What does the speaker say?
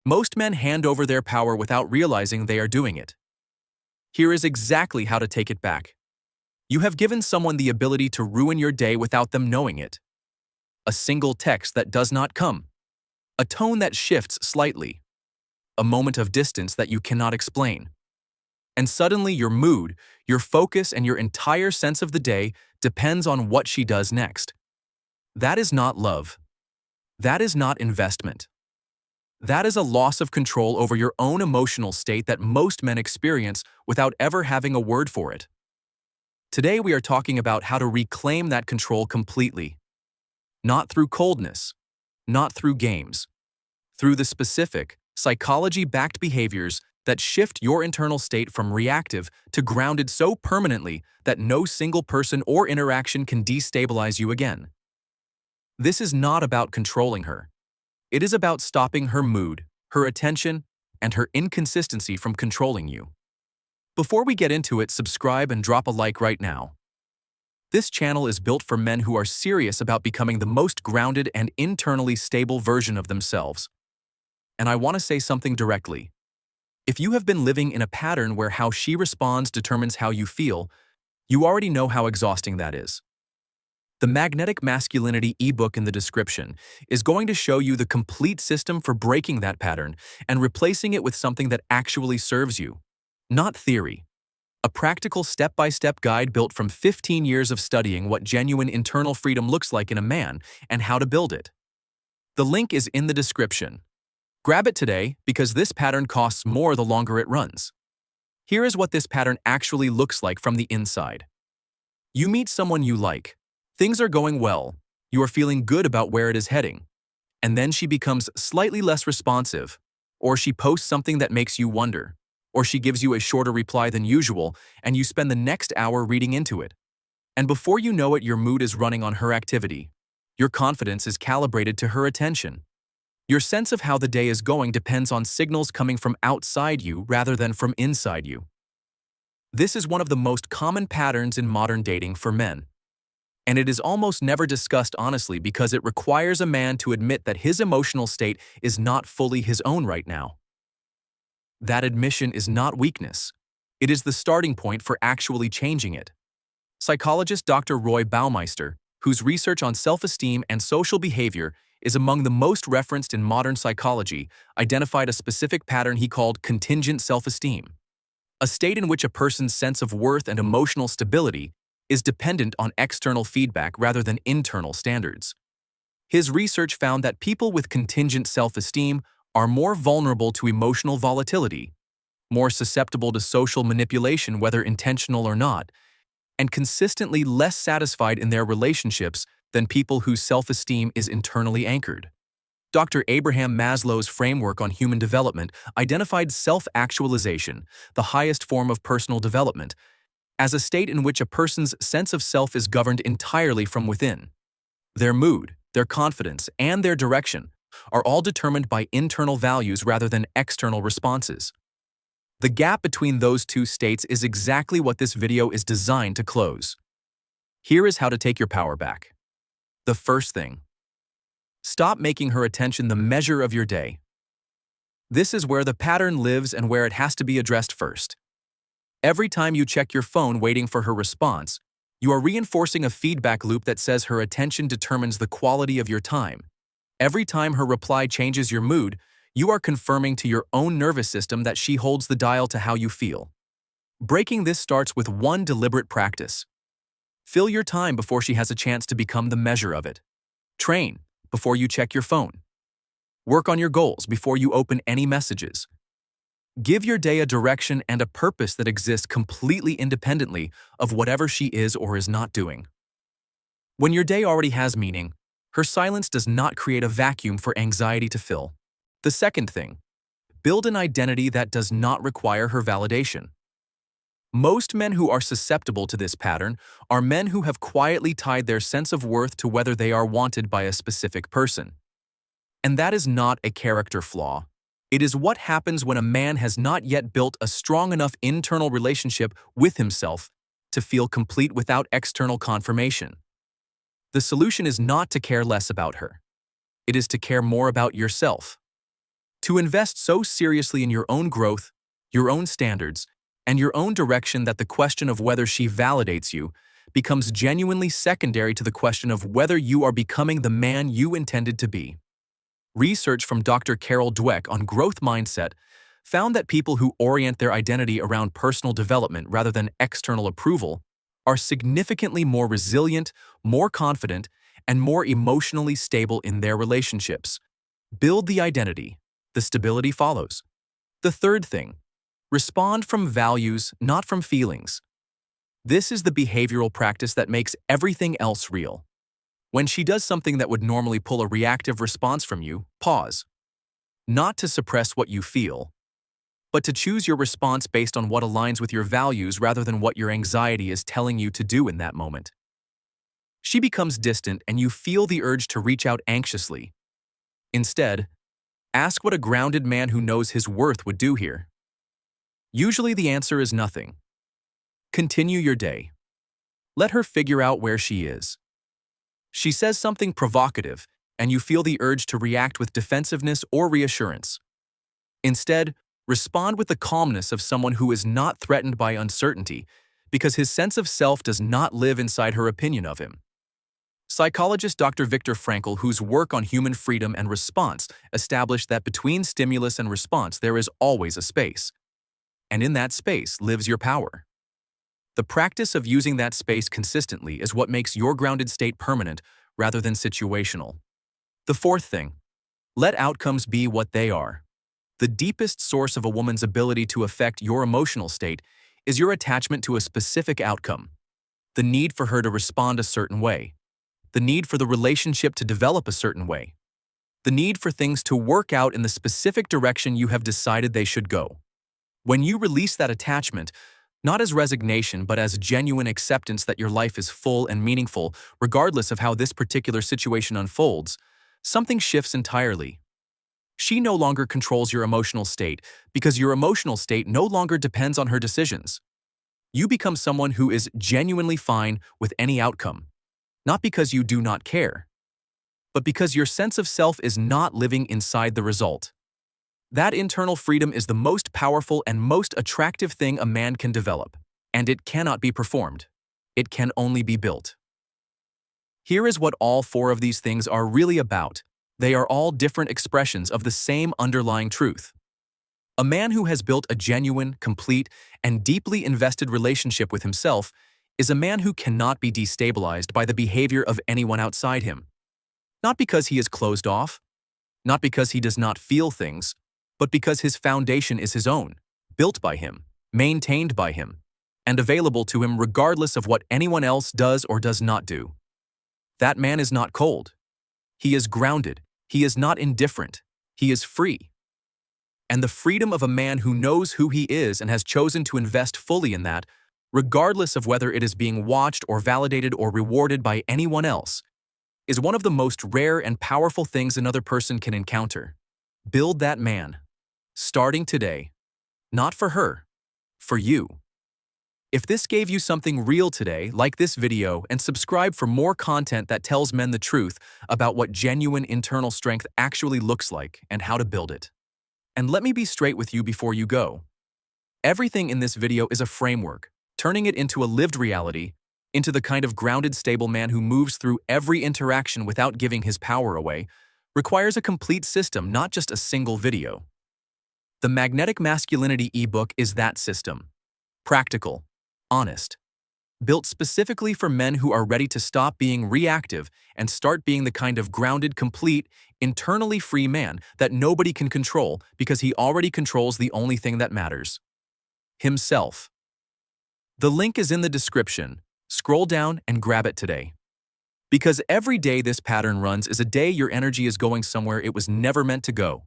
Most men hand over their power without realizing they are doing it. Here is exactly how to take it back. You have given someone the ability to ruin your day without them knowing it. A single text that does not come. A tone that shifts slightly. A moment of distance that you cannot explain. And suddenly your mood, your focus, and your entire sense of the day depends on what she does next. That is not love. That is not investment. That is a loss of control over your own emotional state that most men experience without ever having a word for it. Today we are talking about how to reclaim that control completely. Not through coldness, not through games, through the specific, psychology-backed behaviors that shift your internal state from reactive to grounded so permanently that no single person or interaction can destabilize you again. This is not about controlling her. It is about stopping her mood, her attention, and her inconsistency from controlling you. Before we get into it, subscribe and drop a like right now. This channel is built for men who are serious about becoming the most grounded and internally stable version of themselves. And I want to say something directly. If you have been living in a pattern where how she responds determines how you feel, you already know how exhausting that is. The Magnetic Masculinity ebook in the description is going to show you the complete system for breaking that pattern and replacing it with something that actually serves you, not theory. A practical step-by-step guide built from 15 years of studying what genuine internal freedom looks like in a man and how to build it. The link is in the description. Grab it today because this pattern costs more the longer it runs. Here is what this pattern actually looks like from the inside. You meet someone you like. Things are going well. You are feeling good about where it is heading. And then she becomes slightly less responsive, or she posts something that makes you wonder, or she gives you a shorter reply than usual, and you spend the next hour reading into it. And before you know it, your mood is running on her activity. Your confidence is calibrated to her attention. Your sense of how the day is going depends on signals coming from outside you rather than from inside you. This is one of the most common patterns in modern dating for men. And it is almost never discussed honestly because it requires a man to admit that his emotional state is not fully his own right now. That admission is not weakness. It is the starting point for actually changing it. Psychologist Dr. Roy Baumeister, whose research on self-esteem and social behavior is among the most referenced in modern psychology, identified a specific pattern he called contingent self-esteem, a state in which a person's sense of worth and emotional stability is dependent on external feedback rather than internal standards. His research found that people with contingent self-esteem are more vulnerable to emotional volatility, more susceptible to social manipulation whether intentional or not, and consistently less satisfied in their relationships than people whose self-esteem is internally anchored. Dr. Abraham Maslow's framework on human development identified self-actualization, the highest form of personal development, as a state in which a person's sense of self is governed entirely from within. Their mood, their confidence, and their direction are all determined by internal values rather than external responses. The gap between those two states is exactly what this video is designed to close. Here is how to take your power back. The first thing. Stop making her attention the measure of your day. This is where the pattern lives and where it has to be addressed first. Every time you check your phone waiting for her response, you are reinforcing a feedback loop that says her attention determines the quality of your time. Every time her reply changes your mood, you are confirming to your own nervous system that she holds the dial to how you feel. Breaking this starts with one deliberate practice. Fill your time before she has a chance to become the measure of it. Train before you check your phone. Work on your goals before you open any messages. Give your day a direction and a purpose that exists completely independently of whatever she is or is not doing. When your day already has meaning, her silence does not create a vacuum for anxiety to fill. The second thing, build an identity that does not require her validation. Most men who are susceptible to this pattern are men who have quietly tied their sense of worth to whether they are wanted by a specific person. And that is not a character flaw. It is what happens when a man has not yet built a strong enough internal relationship with himself to feel complete without external confirmation. The solution is not to care less about her. It is to care more about yourself. To invest so seriously in your own growth, your own standards, and your own direction that the question of whether she validates you becomes genuinely secondary to the question of whether you are becoming the man you intended to be. Research from Dr. Carol Dweck on growth mindset found that people who orient their identity around personal development rather than external approval are significantly more resilient, more confident, and more emotionally stable in their relationships. Build the identity. The stability follows. The third thing, respond from values, not from feelings. This is the behavioral practice that makes everything else real. When she does something that would normally pull a reactive response from you, pause. Not to suppress what you feel, but to choose your response based on what aligns with your values rather than what your anxiety is telling you to do in that moment. She becomes distant and you feel the urge to reach out anxiously. Instead, ask what a grounded man who knows his worth would do here. Usually the answer is nothing. Continue your day. Let her figure out where she is. She says something provocative, and you feel the urge to react with defensiveness or reassurance. Instead, respond with the calmness of someone who is not threatened by uncertainty, because his sense of self does not live inside her opinion of him. Psychologist Dr. Viktor Frankl, whose work on human freedom and response established that between stimulus and response there is always a space. And in that space lives your power. The practice of using that space consistently is what makes your grounded state permanent rather than situational. The fourth thing, let outcomes be what they are. The deepest source of a woman's ability to affect your emotional state is your attachment to a specific outcome. The need for her to respond a certain way. The need for the relationship to develop a certain way. The need for things to work out in the specific direction you have decided they should go. When you release that attachment, not as resignation but as genuine acceptance that your life is full and meaningful regardless of how this particular situation unfolds, something shifts entirely. She no longer controls your emotional state because your emotional state no longer depends on her decisions. You become someone who is genuinely fine with any outcome. Not because you do not care, but because your sense of self is not living inside the result. That internal freedom is the most powerful and most attractive thing a man can develop, and it cannot be performed. It can only be built. Here is what all four of these things are really about. They are all different expressions of the same underlying truth. A man who has built a genuine, complete, and deeply invested relationship with himself is a man who cannot be destabilized by the behavior of anyone outside him. Not because he is closed off, not because he does not feel things, but because his foundation is his own, built by him, maintained by him, and available to him regardless of what anyone else does or does not do. That man is not cold. He is grounded. He is not indifferent. He is free. And the freedom of a man who knows who he is and has chosen to invest fully in that, regardless of whether it is being watched or validated or rewarded by anyone else, is one of the most rare and powerful things another person can encounter. Build that man. Starting today. Not for her. For you. If this gave you something real today, like this video and subscribe for more content that tells men the truth about what genuine internal strength actually looks like and how to build it. And let me be straight with you before you go. Everything in this video is a framework. Turning it into a lived reality, into the kind of grounded, stable man who moves through every interaction without giving his power away, requires a complete system, not just a single video. The Magnetic Masculinity ebook is that system. Practical, honest, built specifically for men who are ready to stop being reactive and start being the kind of grounded, complete, internally free man that nobody can control because he already controls the only thing that matters: himself. The link is in the description. Scroll down and grab it today. Because every day this pattern runs is a day your energy is going somewhere it was never meant to go.